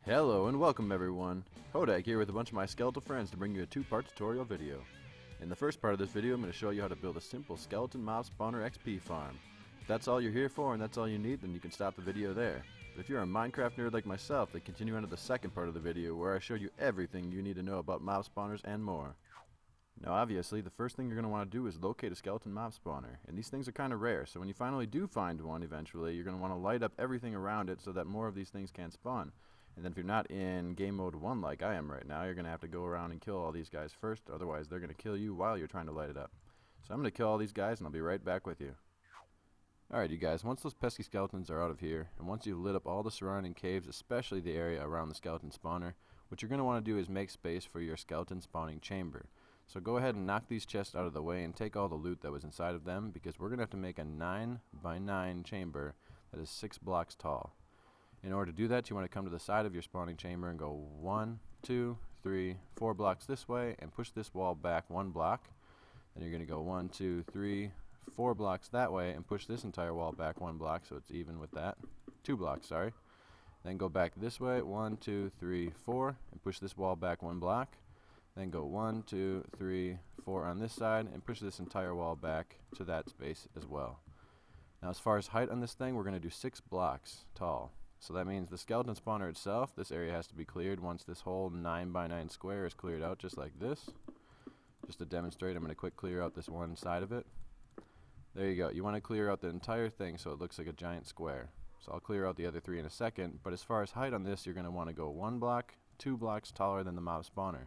Hello and welcome everyone. Hodak here with a bunch of my skeletal friends to bring you a two-part tutorial video. In the first part of this video I'm going to show you how to build a simple skeleton mob spawner XP farm. If that's all you're here for and that's all you need, then you can stop the video there. But if you're a Minecraft nerd like myself, then continue on to the second part of the video where I show you everything you need to know about mob spawners and more. Now obviously the first thing you're going to want to do is locate a skeleton mob spawner, and these things are kind of rare, so when you finally do find one eventually, you're going to want to light up everything around it so that more of these things can spawn. And then if you're not in game mode 1 like I am right now, you're going to have to go around and kill all these guys first, otherwise they're going to kill you while you're trying to light it up. So I'm going to kill all these guys and I'll be right back with you. Alright you guys, once those pesky skeletons are out of here, and once you've lit up all the surrounding caves, especially the area around the skeleton spawner, what you're going to want to do is make space for your skeleton spawning chamber. So go ahead and knock these chests out of the way and take all the loot that was inside of them, because we're going to have to make a 9 by 9 chamber that is 6 blocks tall. In order to do that, you want to come to the side of your spawning chamber and go 1, 2, 3, 4 blocks this way and push this wall back 1 block. Then you're going to go 1, 2, 3, 4 blocks that way and push this entire wall back 1 block so it's even with that. 2 blocks, sorry. Then go back this way 1, 2, 3, 4 and push this wall back 1 block. Then go 1, 2, 3, 4 on this side and push this entire wall back to that space as well. Now as far as height on this thing, we're going to do 6 blocks tall. So that means the skeleton spawner itself, this area has to be cleared once this whole 9 by 9 square is cleared out, just like this. Just to demonstrate, I'm going to quick clear out this one side of it. There you go. You want to clear out the entire thing so it looks like a giant square. So I'll clear out the other 3 in a second, but as far as height on this, you're going to want to go 1 block, 2 blocks taller than the mob spawner.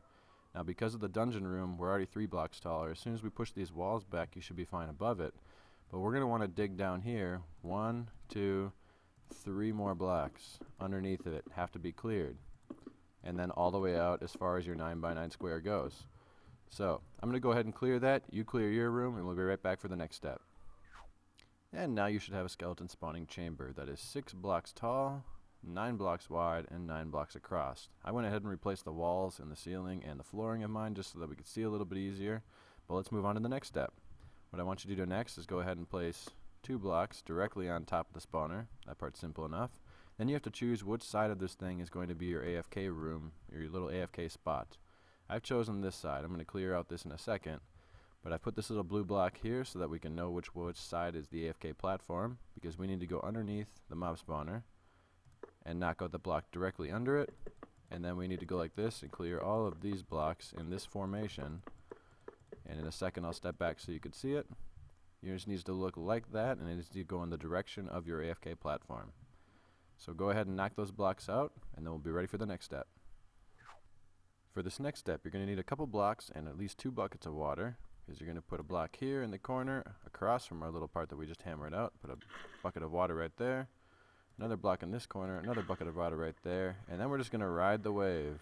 Now because of the dungeon room, we're already 3 blocks taller. As soon as we push these walls back, you should be fine above it. But we're going to want to dig down here 1, 2, 3 more blocks underneath it have to be cleared, and then all the way out as far as your 9 by 9 square goes. So I'm going to go ahead and clear that, you clear your room, and we'll be right back for the next step. And now you should have a skeleton spawning chamber that is 6 blocks tall, 9 blocks wide, and 9 blocks across. I went ahead and replaced the walls and the ceiling and the flooring of mine just so that we could see a little bit easier, but let's move on to the next step. What I want you to do next is go ahead and place 2 blocks directly on top of the spawner. That part's simple enough. Then you have to choose which side of this thing is going to be your AFK room, your little AFK spot. I've chosen this side. I'm going to clear out this in a second, but I put this little blue block here so that we can know which side is the AFK platform, because we need to go underneath the mob spawner and knock out the block directly under it, and then we need to go like this and clear all of these blocks in this formation, and in a second I'll step back so you can see it. Yours needs to look like that, and it needs to go in the direction of your AFK platform. So go ahead and knock those blocks out, and then we'll be ready for the next step. For this next step, you're going to need a couple blocks and at least 2 buckets of water, because you're going to put a block here in the corner across from our little part that we just hammered out. Put a bucket of water right there, another block in this corner, another bucket of water right there, and then we're just going to ride the wave,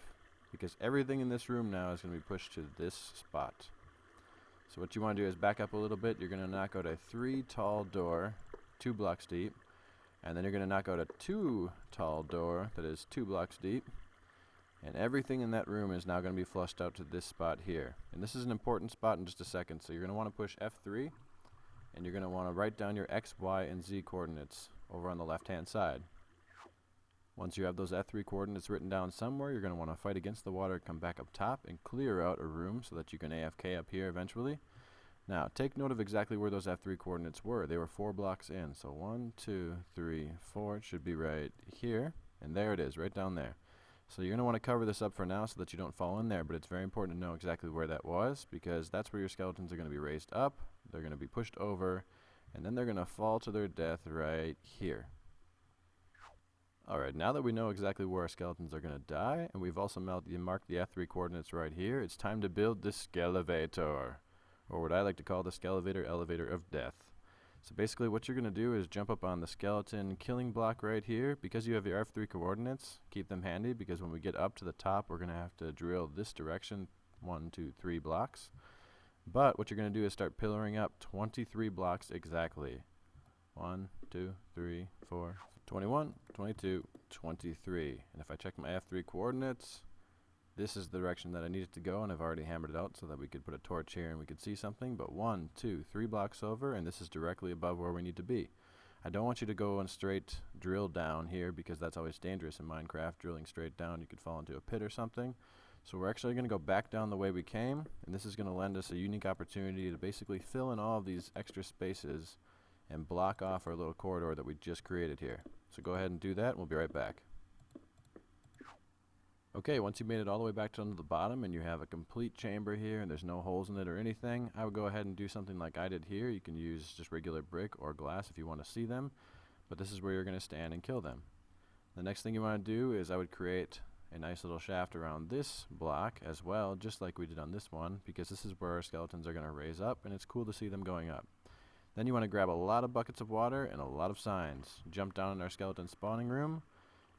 because everything in this room now is going to be pushed to this spot. So what you want to do is back up a little bit. You're going to knock out a 3 tall door, 2 blocks deep, and then you're going to knock out a 2 tall door that is 2 blocks deep, and everything in that room is now going to be flushed out to this spot here. And this is an important spot in just a second, so you're going to want to push F3, and you're going to want to write down your X, Y, and Z coordinates over on the left hand side. Once you have those F3 coordinates written down somewhere, you're going to want to fight against the water, come back up top, and clear out a room so that you can AFK up here eventually. Now, take note of exactly where those F3 coordinates were. They were 4 blocks in. So 1, 2, 3, 4. It should be right here. And there it is, right down there. So you're going to want to cover this up for now so that you don't fall in there, but it's very important to know exactly where that was, because that's where your skeletons are going to be raised up, they're going to be pushed over, and then they're going to fall to their death right here. Alright, now that we know exactly where our skeletons are going to die, and we've also marked the F3 coordinates right here, it's time to build the Skelevator, or what I like to call the Skelevator Elevator of Death. So basically what you're going to do is jump up on the skeleton killing block right here. Because you have your F3 coordinates, keep them handy, because when we get up to the top we're going to have to drill this direction 1, 2, 3 blocks. But what you're going to do is start pillaring up 23 blocks exactly. 1, 2, 3, 4, 21, 22, 23. And if I check my F3 coordinates, this is the direction that I need it to go, and I've already hammered it out so that we could put a torch here and we could see something. But 1, 2, 3 blocks over, and this is directly above where we need to be. I don't want you to go on straight drill down here because that's always dangerous in Minecraft. Drilling straight down, you could fall into a pit or something. So we're actually going to go back down the way we came, and this is going to lend us a unique opportunity to basically fill in all of these extra spaces and block off our little corridor that we just created here. So go ahead and do that, and we'll be right back. Okay, once you've made it all the way back down to the bottom and you have a complete chamber here and there's no holes in it or anything, I would go ahead and do something like I did here. You can use just regular brick or glass if you want to see them, but this is where you're going to stand and kill them. The next thing you want to do is I would create a nice little shaft around this block as well, just like we did on this one, because this is where our skeletons are going to raise up and it's cool to see them going up. Then you want to grab a lot of buckets of water and a lot of signs. Jump down in our skeleton spawning room,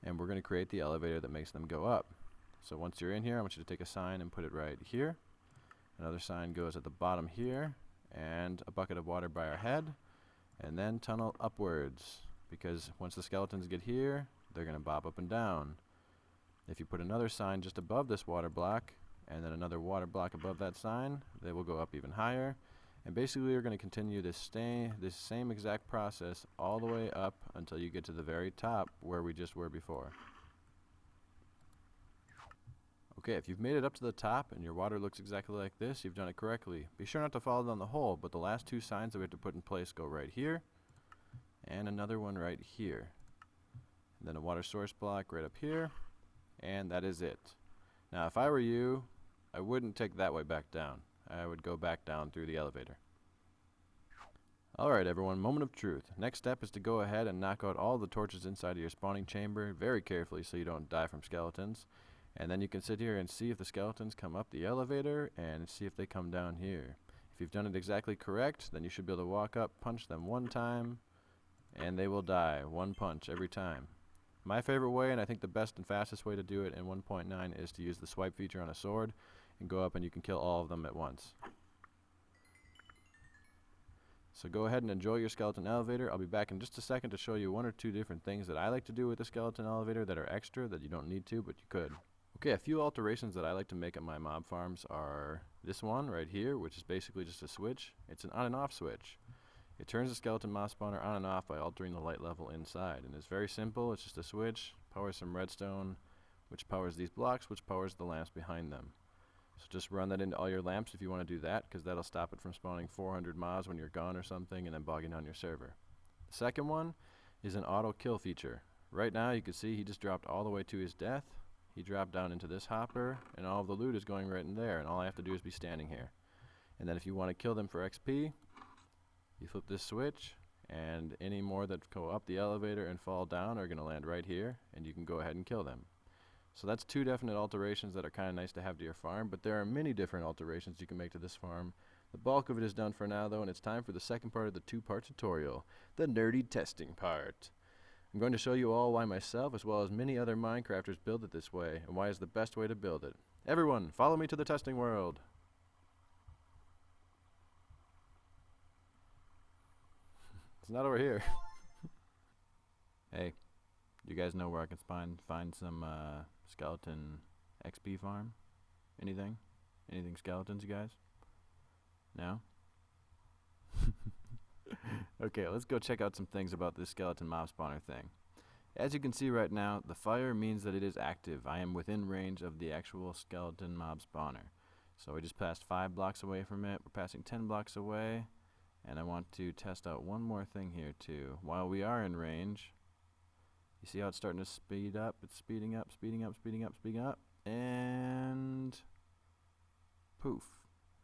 and we're going to create the elevator that makes them go up. So once you're in here, I want you to take a sign and put it right here. Another sign goes at the bottom here, and a bucket of water by our head, and then tunnel upwards, because once the skeletons get here, they're going to bob up and down. If you put another sign just above this water block, and then another water block above that sign, they will go up even higher. And basically you're going to continue this same exact process all the way up until you get to the very top where we just were before. Okay, if you've made it up to the top and your water looks exactly like this, you've done it correctly. Be sure not to fall down the hole, but the last two signs that we have to put in place go right here, and another one right here. And then a water source block right up here, and that is it. Now if I were you, I wouldn't take that way back down. I would go back down through the elevator. Alright everyone, moment of truth. Next step is to go ahead and knock out all the torches inside of your spawning chamber very carefully so you don't die from skeletons. And then you can sit here and see if the skeletons come up the elevator and see if they come down here. If you've done it exactly correct, then you should be able to walk up, punch them one time, and they will die. One punch every time. My favorite way, and I think the best and fastest way to do it in 1.9 is to use the swipe feature on a sword and go up and you can kill all of them at once. So go ahead and enjoy your skeleton elevator. I'll be back in just a second to show you one or two different things that I like to do with the skeleton elevator that are extra that you don't need to, but you could. Okay, a few alterations that I like to make at my mob farms are this one right here, which is basically just a switch. It's an on and off switch. It turns the skeleton mob spawner on and off by altering the light level inside. And it's very simple. It's just a switch, powers some redstone, which powers these blocks, which powers the lamps behind them. So just run that into all your lamps if you want to do that, because that'll stop it from spawning 400 mobs when you're gone or something and then bogging down your server. The second one is an auto kill feature. Right now you can see he just dropped all the way to his death. He dropped down into this hopper, and all of the loot is going right in there, and all I have to do is be standing here. And then if you want to kill them for XP, you flip this switch, and any more that go up the elevator and fall down are going to land right here, and you can go ahead and kill them. So that's two definite alterations that are kind of nice to have to your farm, but there are many different alterations you can make to this farm. The bulk of it is done for now, though, and it's time for the second part of the two-part tutorial, the nerdy testing part. I'm going to show you all why myself, as well as many other Minecrafters, build it this way, and why it's the best way to build it. Everyone, follow me to the testing world. It's not over here. Hey, you guys know where I can find some skeleton XP farm? Anything? Anything skeletons, you guys? No? Okay, let's go check out some things about this skeleton mob spawner thing. As you can see right now, the fire means that it is active. I am within range of the actual skeleton mob spawner. So we just passed 5 blocks away from it. We're passing 10 blocks away. And I want to test out one more thing here too. While we are in range, you see how it's starting to speed up? It's speeding up, speeding up, speeding up, speeding up. And poof.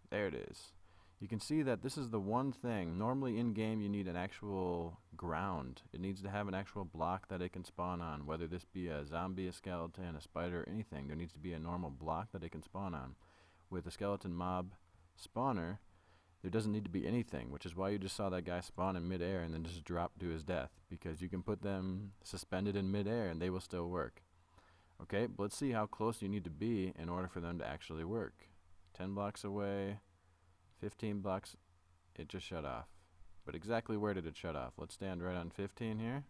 There it is. You can see that this is the one thing. Normally in game you need an actual ground. It needs to have an actual block that it can spawn on, whether this be a zombie, a skeleton, a spider, anything. There needs to be a normal block that it can spawn on. With a skeleton mob spawner, there doesn't need to be anything, which is why you just saw that guy spawn in midair and then just drop to his death, because you can put them suspended in midair and they will still work. Okay, but let's see how close you need to be in order for them to actually work. 10 blocks away. 15 blocks, it just shut off. But exactly where did it shut off? Let's stand right on 15 here.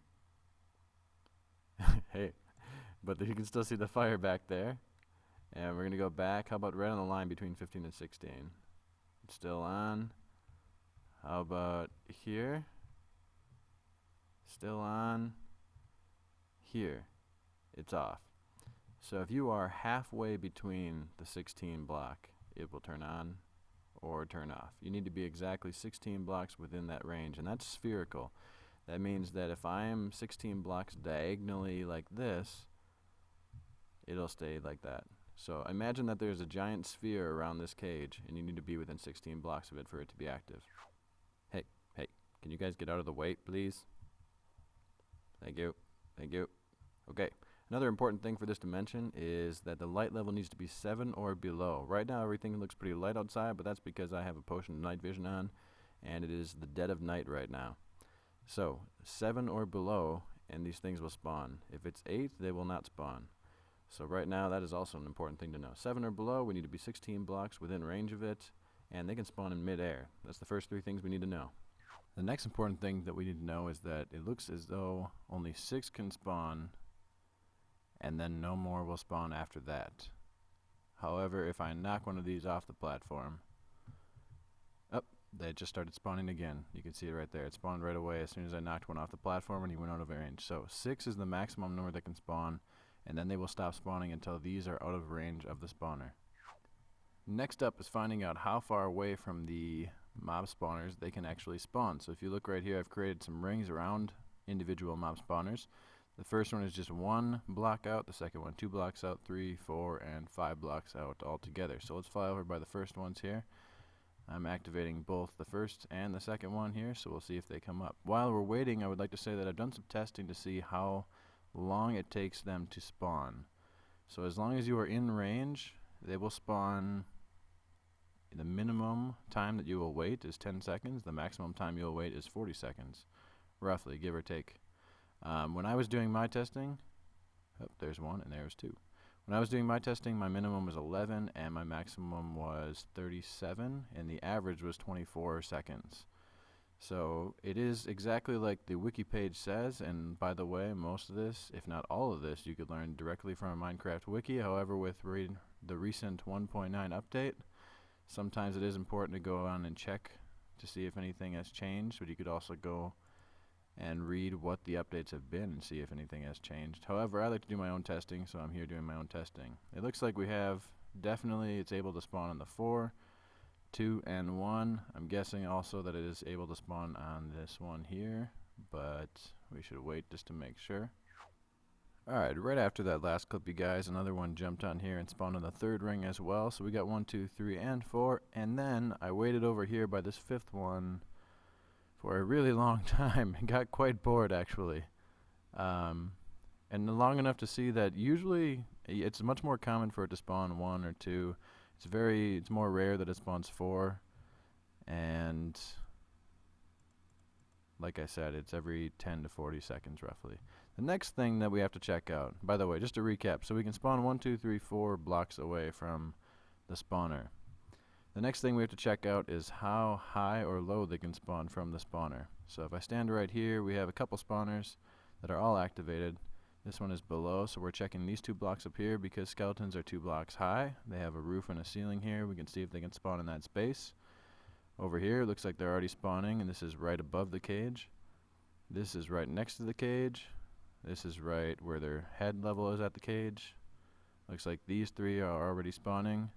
Hey, but you can still see the fire back there. And we're going to go back. How about right on the line between 15 and 16? It's still on. How about here? still on. Here, it's off. So if you are halfway between the 16 block, it will turn on or turn off. You need to be exactly 16 blocks within that range, and that's spherical. That means that if I am 16 blocks diagonally like this, it'll stay like that. So imagine that there's a giant sphere around this cage, and you need to be within 16 blocks of it for it to be active. Hey, can you guys get out of the way, please? Thank you. Okay. Another important thing for this to mention is that the light level needs to be 7 or below. Right now everything looks pretty light outside, but that's because I have a potion of night vision on, and it is the dead of night right now. So 7 or below, and these things will spawn. If it's 8, they will not spawn. So right now that is also an important thing to know. 7 or below, we need to be 16 blocks within range of it, and they can spawn in mid-air. That's the first 3 things we need to know. The next important thing that we need to know is that it looks as though only 6 can spawn, and then no more will spawn after that. However, if I knock one of these off the platform, they just started spawning again. You can see it right there. It spawned right away as soon as I knocked one off the platform and he went out of range. So 6 is the maximum number that can spawn, and then they will stop spawning until these are out of range of the spawner. Next up is finding out how far away from the mob spawners they can actually spawn. So if you look right here, I've created some rings around individual mob spawners. The first one is just 1 block out, the second one 2 blocks out, 3, 4, and 5 blocks out all together. So let's fly over by the first ones here. I'm activating both the first and the second one here, so we'll see if they come up. While we're waiting, I would like to say that I've done some testing to see how long it takes them to spawn. So as long as you are in range, they will spawn. The minimum time that you will wait is 10 seconds. The maximum time you'll wait is 40 seconds, roughly, give or take. When I was doing my testing, there's 1 and there's 2. When I was doing my testing, my minimum was 11 and my maximum was 37, and the average was 24 seconds. So it is exactly like the wiki page says, and by the way, most of this, if not all of this, you could learn directly from a Minecraft wiki. However, with the recent 1.9 update, sometimes it is important to go on and check to see if anything has changed, but you could also go and read what the updates have been and see if anything has changed. However, I like to do my own testing, so I'm here doing my own testing. It looks like we have, definitely it's able to spawn on the 4, 2, and 1. I'm guessing also that it is able to spawn on this one here, but we should wait just to make sure. Alright, right after that last clip, you guys, another one jumped on here and spawned on the 3rd ring as well. So we got 1, 2, 3, and 4, and then I waited over here by this 5th one for a really long time and got quite bored actually. And long enough to see that usually it's much more common for it to spawn 1 or 2. It's more rare that it spawns 4, and like I said, it's every 10 to 40 seconds roughly. The next thing that we have to check out, by the way, just to recap, so we can spawn 1, 2, 3, 4 blocks away from the spawner. The next thing we have to check out is how high or low they can spawn from the spawner. So if I stand right here, we have a couple spawners that are all activated. This one is below, so we're checking these 2 blocks up here because skeletons are 2 blocks high. They have a roof and a ceiling here. We can see if they can spawn in that space. Over here, it looks like they're already spawning, and this is right above the cage. This is right next to the cage. This is right where their head level is at the cage. Looks like these 3 are already spawning.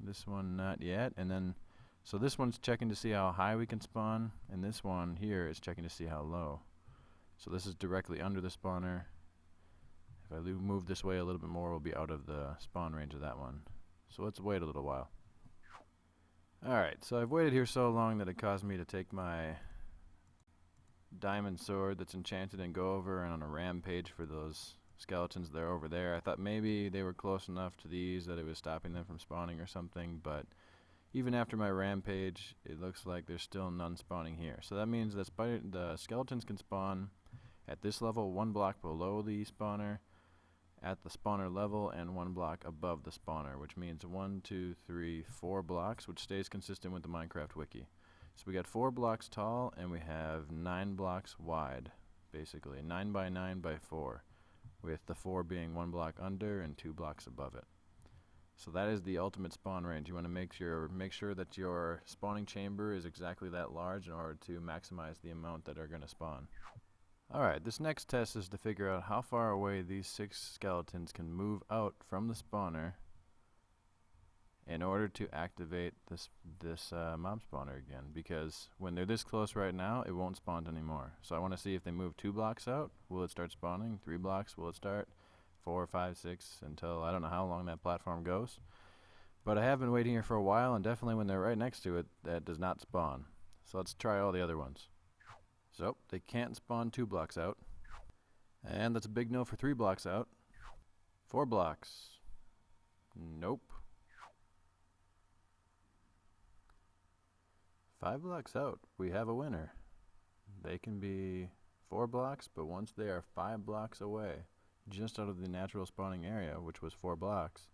This one not yet, and then so this one's checking to see how high we can spawn, and this one here is checking to see how low. So this is directly under the spawner. If I move this way a little bit more, we'll be out of the spawn range of that one. So let's wait a little while. Alright, so I've waited here so long that it caused me to take my diamond sword that's enchanted and go over and on a rampage for those skeletons that are over there. I thought maybe they were close enough to these that it was stopping them from spawning or something, but even after my rampage, it looks like there's still none spawning here. So that means that the skeletons can spawn at this level 1 block below the spawner, at the spawner level, and 1 block above the spawner, which means 1, 2, 3, 4 blocks, which stays consistent with the Minecraft wiki. So we got 4 blocks tall, and we have 9 blocks wide, basically 9 by 9 by 4. With the 4 being 1 block under and 2 blocks above it. So that is the ultimate spawn range. You want to make sure that your spawning chamber is exactly that large in order to maximize the amount that are going to spawn. Alright, this next test is to figure out how far away these 6 skeletons can move out from the spawner in order to activate this mob spawner again, because when they're this close right now, it won't spawn anymore. So I want to see if they move 2 blocks out, will it start spawning? 3 blocks, will it start? 4, 5, 6, until I don't know how long that platform goes. But I have been waiting here for a while, and definitely when they're right next to it, that does not spawn. So let's try all the other ones. So they can't spawn 2 blocks out, and that's a big no for 3 blocks out. 4 blocks, nope. 5 blocks out, we have a winner. They can be 4 blocks, but once they are 5 blocks away, just out of the natural spawning area, which was 4 blocks,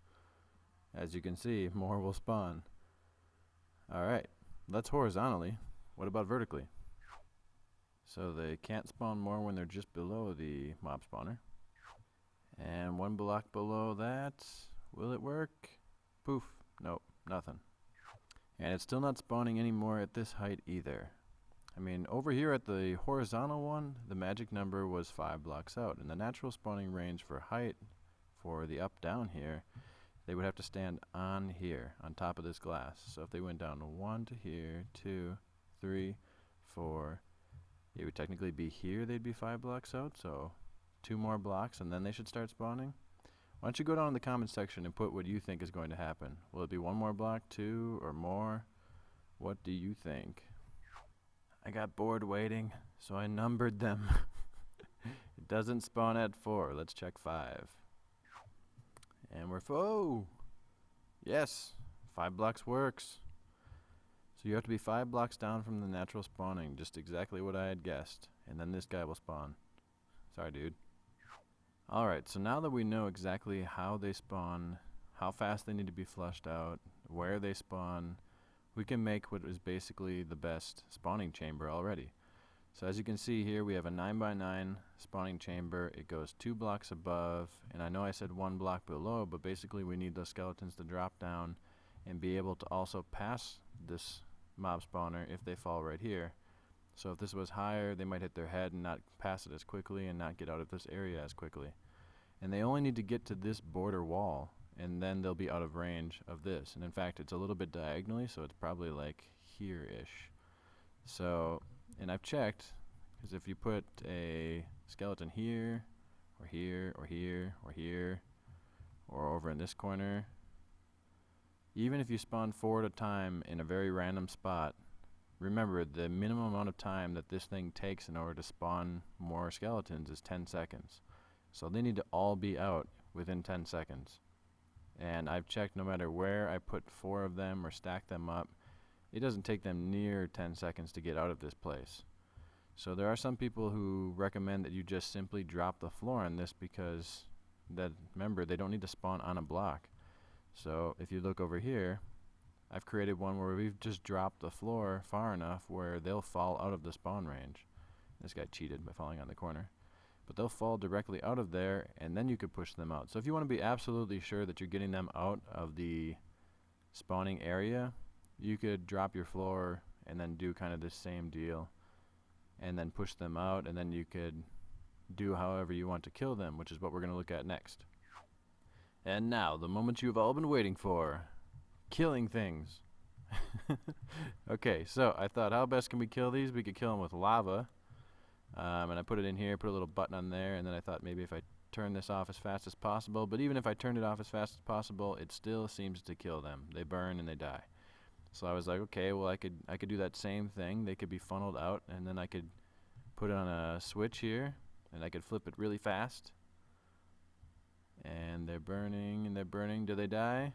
as you can see, more will spawn. Alright, that's horizontally. What about vertically? So they can't spawn more when they're just below the mob spawner. And 1 block below that, will it work? Poof, nope, nothing. And it's still not spawning anymore at this height either. I mean, over here at the horizontal one, the magic number was 5 blocks out. And the natural spawning range for height for the up-down here, they would have to stand on here, on top of this glass. So if they went down 1 to here, 2, 3, 4, it would technically be here, they'd be 5 blocks out. So 2 more blocks and then they should start spawning. Why don't you go down in the comments section and put what you think is going to happen. Will it be 1 more block, 2, or more? What do you think? I got bored waiting, so I numbered them. It doesn't spawn at 4. Let's check 5. And we're oh! Yes, 5 blocks works. So you have to be 5 blocks down from the natural spawning, just exactly what I had guessed. And then this guy will spawn. Sorry, dude. Alright, so now that we know exactly how they spawn, how fast they need to be flushed out, where they spawn, we can make what is basically the best spawning chamber already. So as you can see here, we have a 9x9 spawning chamber. It goes 2 blocks above, and I know I said 1 block below, but basically we need those skeletons to drop down and be able to also pass this mob spawner if they fall right here. So if this was higher, they might hit their head and not pass it as quickly and not get out of this area as quickly. And they only need to get to this border wall, and then they'll be out of range of this. And in fact, it's a little bit diagonally, so it's probably like here-ish. So, and I've checked, because if you put a skeleton here, or here, or here, or here, or over in this corner, even if you spawn 4 at a time in a very random spot, remember, the minimum amount of time that this thing takes in order to spawn more skeletons is 10 seconds. So they need to all be out within 10 seconds. And I've checked, no matter where I put 4 of them or stack them up, it doesn't take them near 10 seconds to get out of this place. So there are some people who recommend that you just simply drop the floor on this, because remember, they don't need to spawn on a block. So if you look over here, I've created one where we've just dropped the floor far enough where they'll fall out of the spawn range. This guy cheated by falling on the corner. But they'll fall directly out of there, and then you could push them out. So if you want to be absolutely sure that you're getting them out of the spawning area, you could drop your floor and then do kind of the same deal, and then push them out, and then you could do however you want to kill them, which is what we're going to look at next. And now, the moment you've all been waiting for. Killing things. Okay, so I thought, how best can we kill these? We could kill them with lava. And I put it in here, put a little button on there, and then I thought maybe if I turn this off as fast as possible, but even if I turned it off as fast as possible, it still seems to kill them. They burn and they die. So I was like, okay, well I could do that same thing. They could be funneled out, and then I could put it on a switch here, and I could flip it really fast. And they're burning and they're burning. Do they die?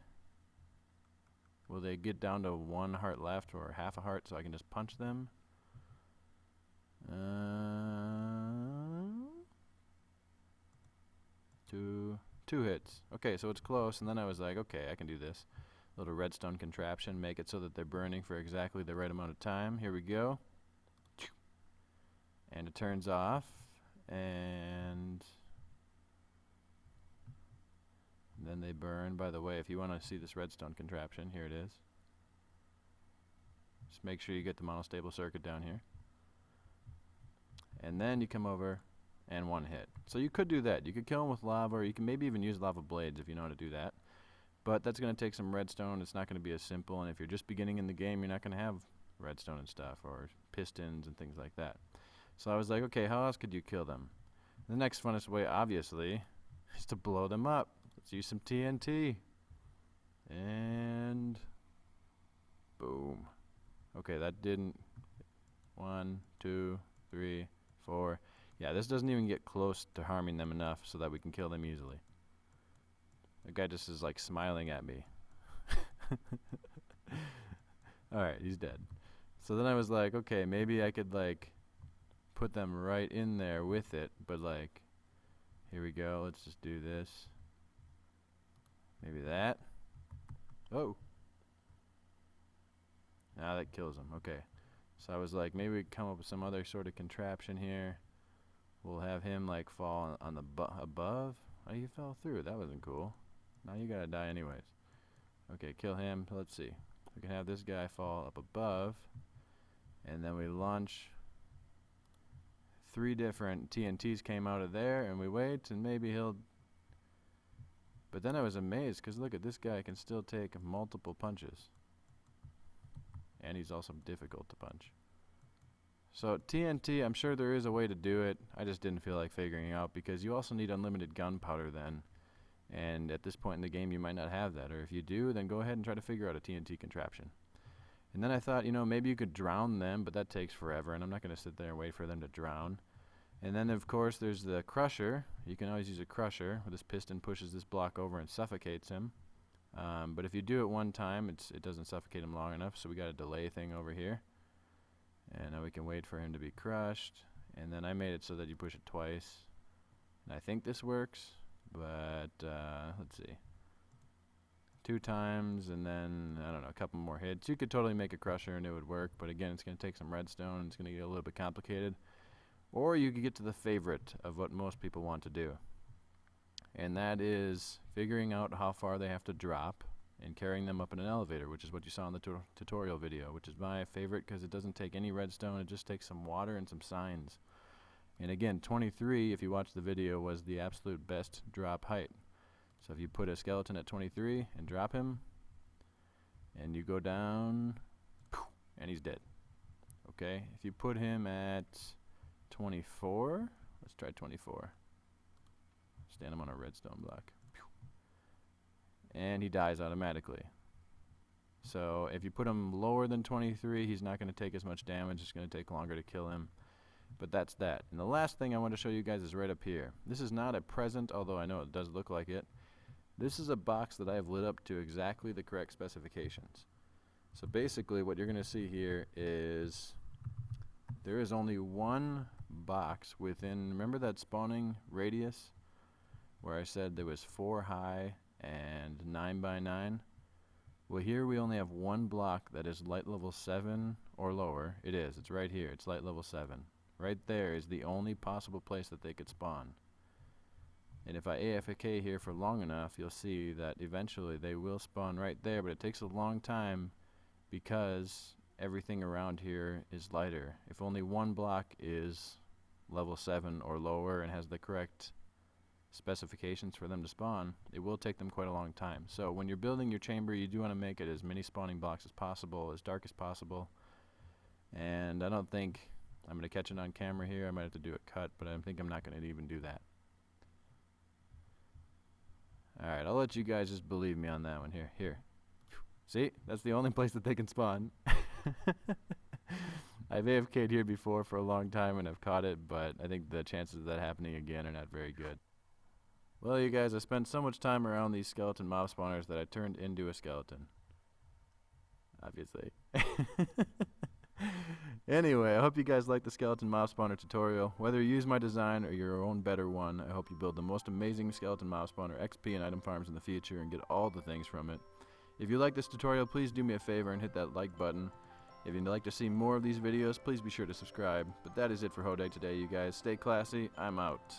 Will they get down to 1 heart left or half a heart so I can just punch them? 2 hits. Okay, so it's close, and then I was like, okay, I can do this. Little redstone contraption, make it so that they're burning for exactly the right amount of time. Here we go. And it turns off, and Then they burn. By the way, if you want to see this redstone contraption, here it is. Just make sure you get the monostable circuit down here. And then you come over and one hit. So you could do that. You could kill them with lava, or you can maybe even use lava blades if you know how to do that. But that's going to take some redstone. It's not going to be as simple, and if you're just beginning in the game, you're not going to have redstone and stuff, or pistons and things like that. So I was like, okay, how else could you kill them? The next funnest way, obviously, is to blow them up. Let's use some TNT. And boom. Okay, that didn't. 1, 2, 3, 4. Yeah, this doesn't even get close to harming them enough so that we can kill them easily. The guy just is like smiling at me. Alright, he's dead. So then I was like, okay, maybe I could like put them right in there with it, but like, here we go, let's just do this. Maybe that. Oh. Now that kills him. Okay. So I was like, maybe we could come up with some other sort of contraption here. We'll have him like fall on the above. Oh, you fell through. That wasn't cool. Now you gotta die anyways. Okay, kill him. Let's see. We can have this guy fall up above. And then we launch 3 different TNTs came out of there, and we wait, and maybe he'll... But then I was amazed, because look at this guy can still take multiple punches. And he's also difficult to punch. So TNT, I'm sure there is a way to do it. I just didn't feel like figuring it out, because you also need unlimited gunpowder then. And at this point in the game, you might not have that. Or if you do, then go ahead and try to figure out a TNT contraption. And then I thought, you know, maybe you could drown them, but that takes forever, and I'm not going to sit there and wait for them to drown. And then, of course, there's the crusher. You can always use a crusher, where this piston pushes this block over and suffocates him. But if you do it one time, it doesn't suffocate him long enough, so we got a delay thing over here. And now we can wait for him to be crushed. And then I made it so that you push it twice. And I think this works, but let's see. 2 times, and then, I don't know, a couple more hits. You could totally make a crusher and it would work, but again, it's going to take some redstone, and it's going to get a little bit complicated. Or you could get to the favorite of what most people want to do. And that is figuring out how far they have to drop and carrying them up in an elevator, which is what you saw in the tutorial video, which is my favorite because it doesn't take any redstone, it just takes some water and some signs. And again, 23, if you watch the video, was the absolute best drop height. So if you put a skeleton at 23 and drop him, and you go down, and he's dead. Okay? If you put him at 24, let's try 24. Stand him on a redstone block. And he dies automatically. So if you put him lower than 23, he's not going to take as much damage. It's going to take longer to kill him. But that's that. And the last thing I want to show you guys is right up here. This is not a present, although I know it does look like it. This is a box that I have lit up to exactly the correct specifications. So basically what you're going to see here is there is only one box within, remember that spawning radius where I said there was 4 high and 9 by 9? Well, here we only have one block that is light level 7 or lower. It is. It's right here. It's light level 7. Right there is the only possible place that they could spawn. And if I AFK here for long enough, you'll see that eventually they will spawn right there, but it takes a long time because everything around here is lighter. If only one block is level 7 or lower and has the correct specifications for them to spawn, it will take them quite a long time. So when you're building your chamber, you do want to make it as many spawning blocks as possible, as dark as possible. And I don't think I'm going to catch it on camera here. I might have to do a cut, but I think I'm not going to even do that. Alright, I'll let you guys just believe me on that one. Here. See? That's the only place that they can spawn. I've AFK'd here before for a long time and I've caught it, but I think the chances of that happening again are not very good. Well, you guys, I spent so much time around these skeleton mob spawners that I turned into a skeleton. Obviously. Anyway, I hope you guys liked the skeleton mob spawner tutorial. Whether you use my design or your own better one, I hope you build the most amazing skeleton mob spawner XP and item farms in the future and get all the things from it. If you like this tutorial, please do me a favor and hit that like button. If you'd like to see more of these videos, please be sure to subscribe. But that is it for Hodag today, you guys. Stay classy. I'm out.